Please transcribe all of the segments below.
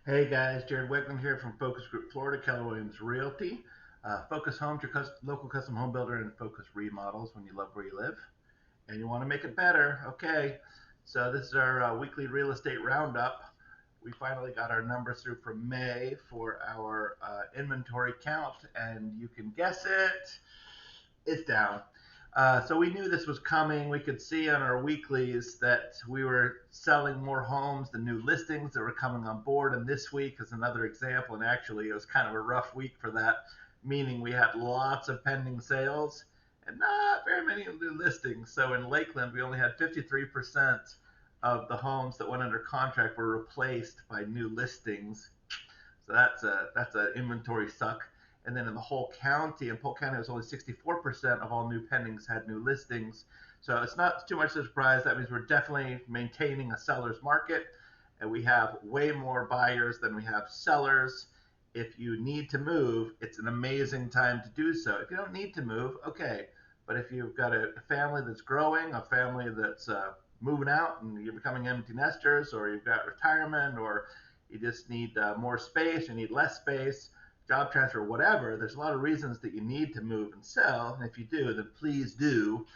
Hey guys, Jared Weggeland here from Focus Group Florida, Keller Williams Realty. Focus Homes, your local custom home builder, and Focus Remodels when you love where you live and you want to make it better. Okay, so this is our weekly real estate roundup. We finally got our numbers through for May for our inventory count, and you can guess it, it's down. So we knew this was coming. We could see on our weeklies that we were selling more homes, the new listings that were coming on board. And this week is another example. And actually, it was kind of a rough week for that, meaning we had lots of pending sales and not very many new listings. So in Lakeland, we only had 53% of the homes that went under contract were replaced by new listings. So that's a inventory suck. And then in the whole county, in Polk County, it was only 64% of all new pendings had new listings. So it's not too much of a surprise. That means we're definitely maintaining a seller's market, and we have way more buyers than we have sellers. If you need to move, it's an amazing time to do so. If you don't need to move, okay. But if you've got a family that's growing, a family that's moving out, and you're becoming empty nesters, or you've got retirement, or you just need more space, you need less space, job transfer, whatever. There's a lot of reasons that you need to move and sell. And if you do, then please do.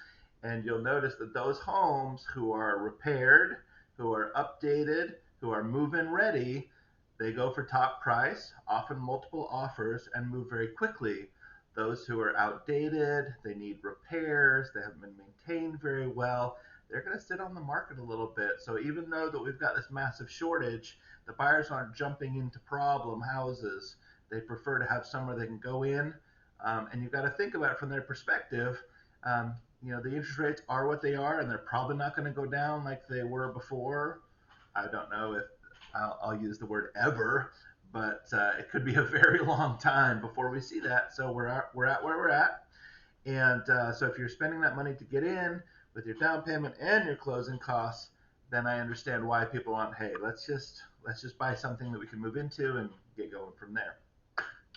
And you'll notice that those homes who are repaired, who are updated, who are move-in ready, they go for top price, often multiple offers, and move very quickly. Those who are outdated, they need repairs, they haven't been maintained very well, they're going to sit on the market a little bit. So even though that we've got this massive shortage, the buyers aren't jumping into problem houses. They prefer to have somewhere they can go in, and you've got to think about it from their perspective. The interest rates are what they are, and they're probably not going to go down like they were before. I don't know if I'll use the word ever, but it could be a very long time before we see that. So we're at where we're at, and so if you're spending that money to get in with your down payment and your closing costs, then I understand why people want, hey, let's just buy something that we can move into and get going from there.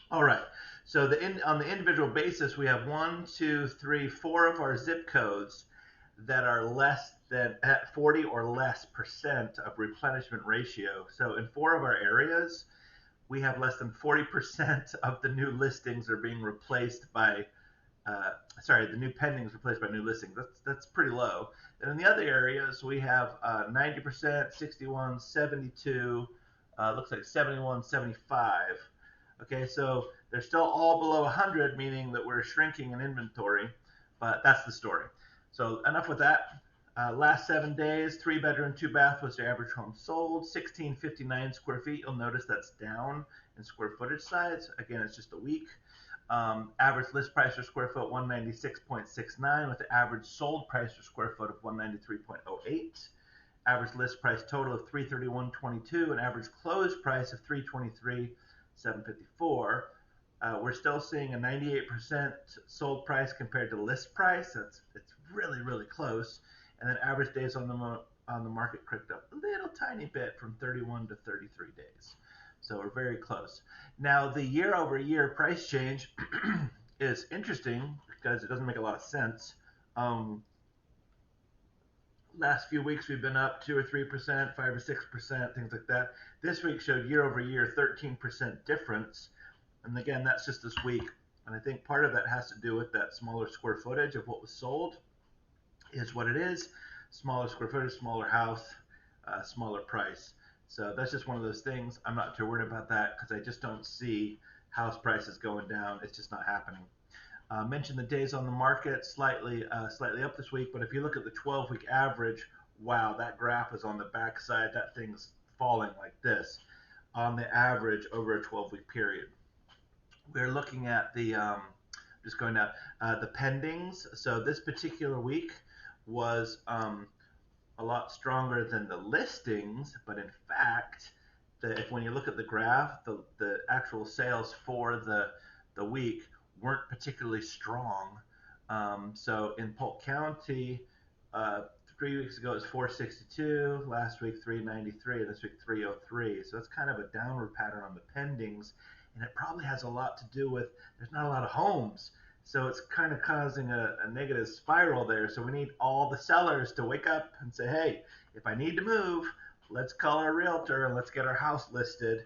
All right. So on the individual basis, we have one, two, three, four of our zip codes that are less than at 40 or less percent of replenishment ratio. So in four of our areas, we have less than 40% of the new listings are being replaced by the new pendings replaced by new listings. That's pretty low. And in the other areas, we have 90%, 61, 72, looks like 71, 75. Okay, so they're still all below 100, meaning that we're shrinking in inventory, but that's the story. So enough with that. Last 7 days, 3 bedroom, 2 bath was the average home sold, 1659 square feet. You'll notice that's down in square footage size. Again, it's just a week. Average list price per square foot 196.69 with the average sold price per square foot of 193.08. Average list price total of 331.22 and average closed price of 323.754. We're still seeing a 98% sold price compared to list price. It's really really close. And then average days on the market crept up a little tiny bit from 31 to 33 days. So we're very close. Now the year over year price change is interesting because it doesn't make a lot of sense. Um, Last few weeks we've been up 2 or 3%, 5 or 6%, things like that. This week showed year over year 13% difference, and again that's just this week. And I think part of that has to do with that smaller square footage of what was sold is what it is. Smaller square footage, smaller house, smaller price. So that's just one of those things. I'm not too worried about that because I just don't see house prices going down. It's just not happening. Mentioned the days on the market slightly up this week, but if you look at the 12-week average, wow, that graph is on the backside. That thing's falling like this on the average over a 12-week period. We're looking at just going down the pendings. So this particular week was a lot stronger than the listings, but in fact, if when you look at the graph, the actual sales for the week weren't particularly strong. So in Polk County, 3 weeks ago it was 462, last week 393, this week 303. So it's kind of a downward pattern on the pendings, and it probably has a lot to do with there's not a lot of homes. So it's kind of causing a negative spiral there. So we need all the sellers to wake up and say, hey, if I need to move, let's call our realtor and let's get our house listed.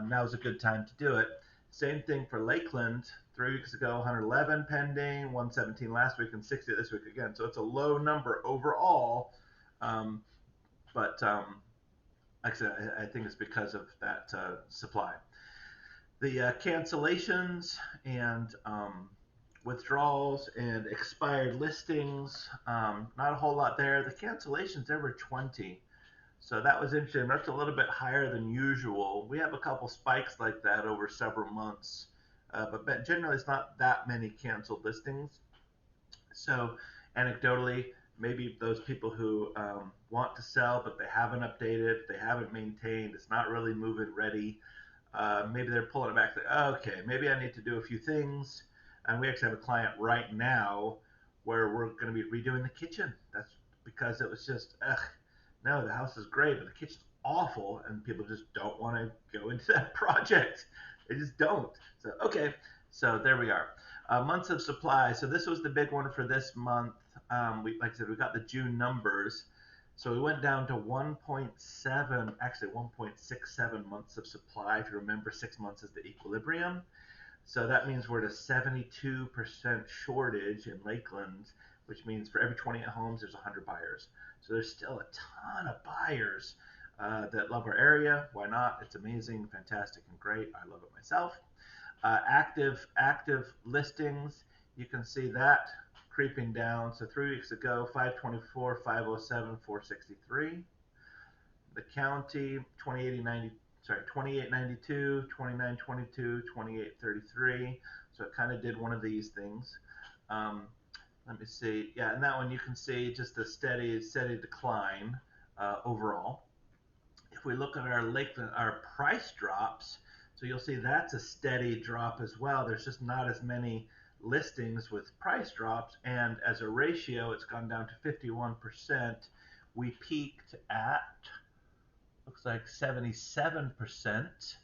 Now's a good time to do it. Same thing for Lakeland. 3 weeks ago, 111 pending, 117 last week, and 60 this week again. So it's a low number overall, um, but like I said, I think it's because of that supply. The cancellations and withdrawals and expired listings, not a whole lot there. The cancellations, there were 20. So that was interesting. That's a little bit higher than usual. We have a couple spikes like that over several months, but generally it's not that many canceled listings. So anecdotally, maybe those people who want to sell but they haven't updated, they haven't maintained, it's not really move-in ready. Maybe they're pulling it back. Like, okay, maybe I need to do a few things. And we actually have a client right now where we're going to be redoing the kitchen. That's because it was just, no, the house is great, but the kitchen's awful, and people just don't want to go into that project. They just don't. So, okay, so there we are. Months of supply. So this was the big one for this month. Like I said, we got the June numbers. So we went down to 1.7, actually 1.67 months of supply. If you remember, 6 months is the equilibrium. So that means we're at a 72% shortage in Lakeland, which means for every 28 homes, there's 100 buyers. So there's still a ton of buyers that love our area. Why not? It's amazing, fantastic, and great. I love it myself. Active listings, you can see that creeping down. So 3 weeks ago, 524, 507, 463. The county, 2892, 2922, 2833. So it kind of did one of these things. Let me see. Yeah, and that one you can see just a steady decline overall. If we look at our price drops, so you'll see that's a steady drop as well. There's just not as many listings with price drops, and as a ratio, it's gone down to 51%. We peaked at, looks like 77%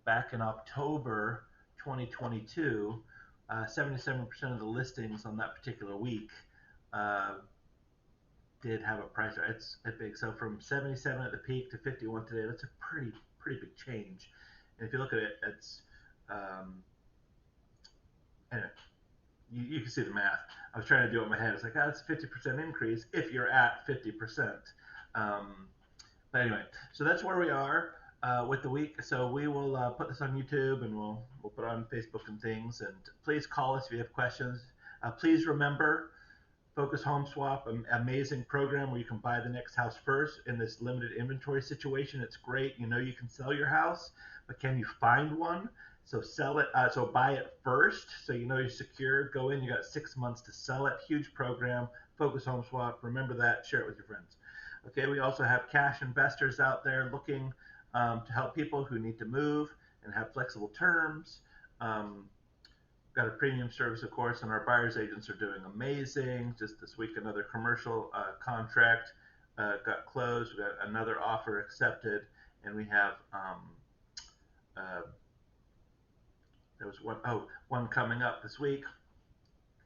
back in October 2022. 77% of the listings on that particular week did have a price. It's big. So from 77 at the peak to 51 today, that's a pretty big change. And if you look at it, it's anyway, you can see the math. I was trying to do it in my head. It's like, it's a 50% increase if you're at 50%. But anyway, so that's where we are with the week. So we will put this on YouTube, and we'll put it on Facebook and things. And please call us if you have questions. Please remember, Focus Home Swap, an amazing program where you can buy the next house first in this limited inventory situation. It's great. You know you can sell your house, but can you find one? So sell it. So buy it first, so you know you're secure. Go in. You got 6 months to sell it. Huge program. Focus Home Swap. Remember that. Share it with your friends. Okay. We also have cash investors out there looking to help people who need to move and have flexible terms. Got a premium service, of course, and our buyer's agents are doing amazing. Just this week, another commercial contract got closed. We got another offer accepted, and we have there was one coming up this week.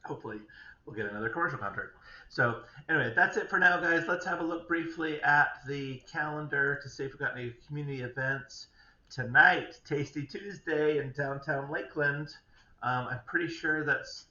Hopefully, we'll get another commercial contract. So anyway, that's it for now, guys. Let's have a look briefly at the calendar to see if we've got any community events tonight. Tasty Tuesday in downtown Lakeland. I'm pretty sure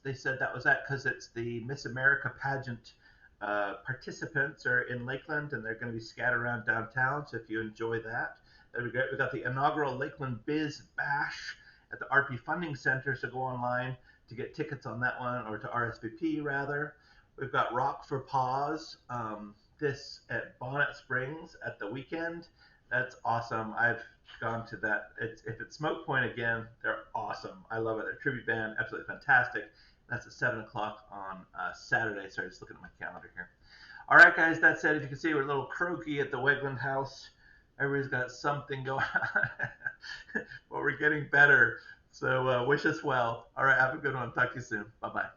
they said that was that because it's the Miss America pageant participants are in Lakeland, and they're going to be scattered around downtown. So if you enjoy that, that'd be great. We got the inaugural Lakeland Biz Bash at the RP Funding Center. So go online to get tickets on that one, or to RSVP rather. We've got Rock for Paws. This at Bonnet Springs at the weekend. That's awesome. I've gone to that. If it's Smoke Point again, they're awesome. I love it. Their tribute band, absolutely fantastic. That's at 7 o'clock on Saturday. Sorry, just looking at my calendar here. All right, guys, that said, if you can see, we're a little croaky at the Weggeland house. Everybody's got something going on, but we're getting better. So wish us well. All right, have a good one. Talk to you soon. Bye-bye.